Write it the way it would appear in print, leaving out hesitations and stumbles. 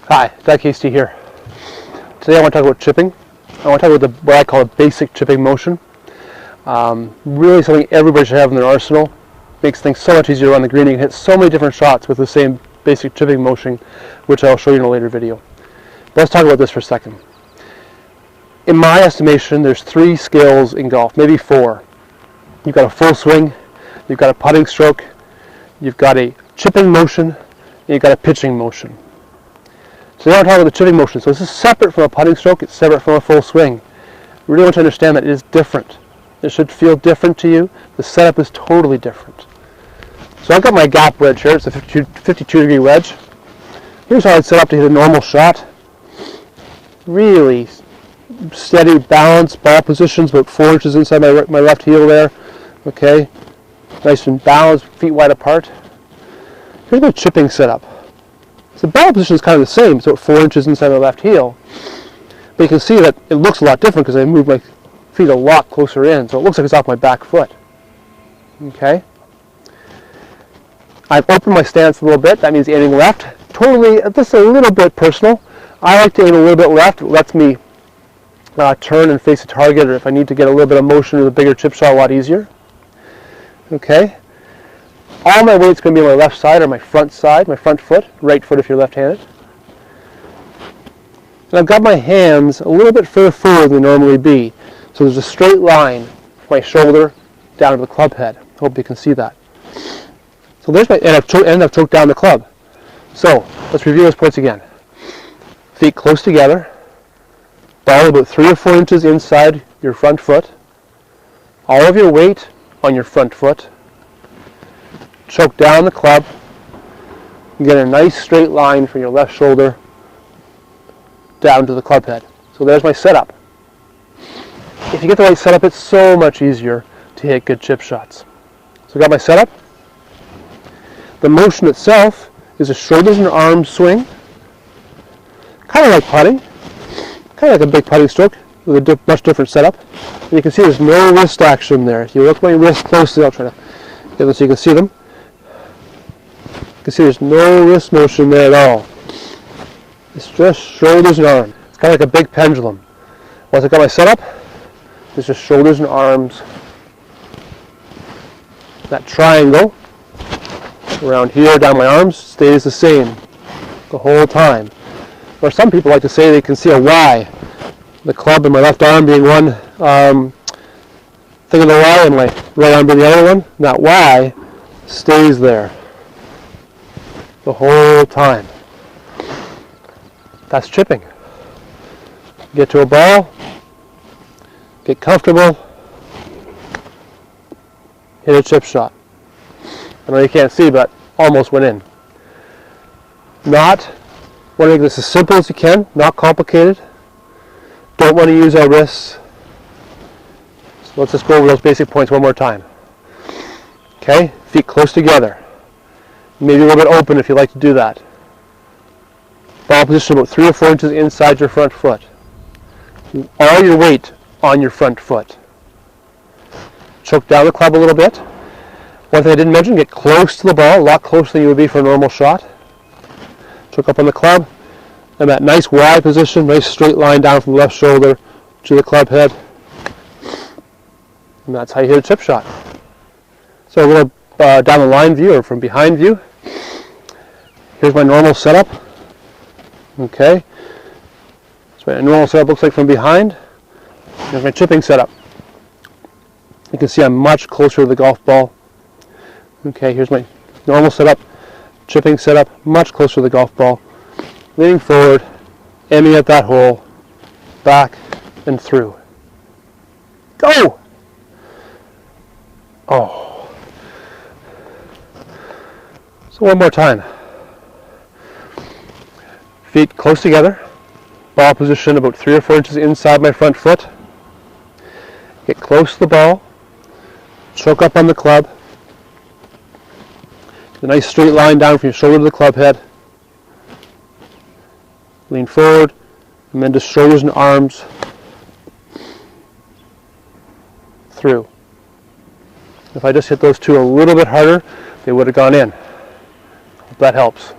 Hi, Doug Hasty here. Today I want to talk about chipping. I want to talk about what I call a basic chipping motion. Really something everybody should have in their arsenal. Makes things so much easier on the green. You can hit so many different shots with the same basic chipping motion, which I'll show you in a later video. But let's talk about this for a second. In my estimation, there's 3 skills in golf, maybe 4. You've got a full swing, you've got a putting stroke, you've got a chipping motion, and you've got a pitching motion. So now I'm talking about the chipping motion. So this is separate from a putting stroke, it's separate from a full swing. You really want to understand that it is different. It should feel different to you. The setup is totally different. So I've got my gap wedge here. It's a 52 degree wedge. Here's how I'd set up to hit a normal shot. Really steady, balanced ball positions, about 4 inches inside my left heel there. Okay, nice and balanced, feet wide apart. Here's my chipping setup. The ball position is kind of the same, so 4 inches inside my left heel. But you can see that it looks a lot different because I moved my feet a lot closer in, so it looks like it's off my back foot. Okay. I've opened my stance a little bit. That means aiming left. Totally, just a little bit personal. I like to aim a little bit left. It lets me turn and face a target, or if I need to get a little bit of motion with a bigger chip shot, a lot easier. Okay. All my weight's going to be on my left side, or my front foot, right foot if you're left-handed. And I've got my hands a little bit further forward than they normally be. So there's a straight line from my shoulder down to the club head. Hope you can see that. So there's and I've choked down the club. So let's review those points again. Feet close together. Ball about 3 or 4 inches inside your front foot. All of your weight on your front foot. Choke down the club, and get a nice straight line from your left shoulder down to the club head. So there's my setup. If you get the right setup, it's so much easier to hit good chip shots. So I got my setup. The motion itself is a shoulders and arms swing, kind of like putting, kind of like a big putting stroke with a much different setup. And you can see there's no wrist action there. If you look at my wrists closely, I'll try to get them so you can see them. You can see there's no wrist motion there at all. It's just shoulders and arms. It's kind of like a big pendulum. Once I got my setup, it's just shoulders and arms. That triangle around here down my arms stays the same the whole time. Or some people like to say they can see a Y. The club and my left arm being one thing of the Y, and my right arm being the other one. And that Y stays there the whole time. That's chipping. Get to a ball, get comfortable, hit a chip shot. I know you can't see, but almost went in. Want to make this as simple as you can, not complicated. Don't want to use our wrists. So let's just go over those basic points one more time. Okay, feet close together. Maybe a little bit open if you like to do that. Ball position about 3 or 4 inches inside your front foot. All your weight on your front foot. Choke down the club a little bit. One thing I didn't mention, get close to the ball, a lot closer than you would be for a normal shot. Choke up on the club. And that nice Y position, nice straight line down from the left shoulder to the club head. And that's how you hit a chip shot. So a little down the line view, or from behind view. Here's my normal setup. Okay. So my normal setup looks like from behind. Here's my chipping setup. You can see I'm much closer to the golf ball. Okay, here's my normal setup. Chipping setup, much closer to the golf ball. Leaning forward, aiming at that hole, back and through. Go! Oh. So one more time. Feet close together. Ball position about 3 or 4 inches inside my front foot. Get close to the ball. Choke up on the club. Get a nice straight line down from your shoulder to the club head. Lean forward, and then just shoulders and arms through. If I just hit those two a little bit harder, they would have gone in. Hope that helps.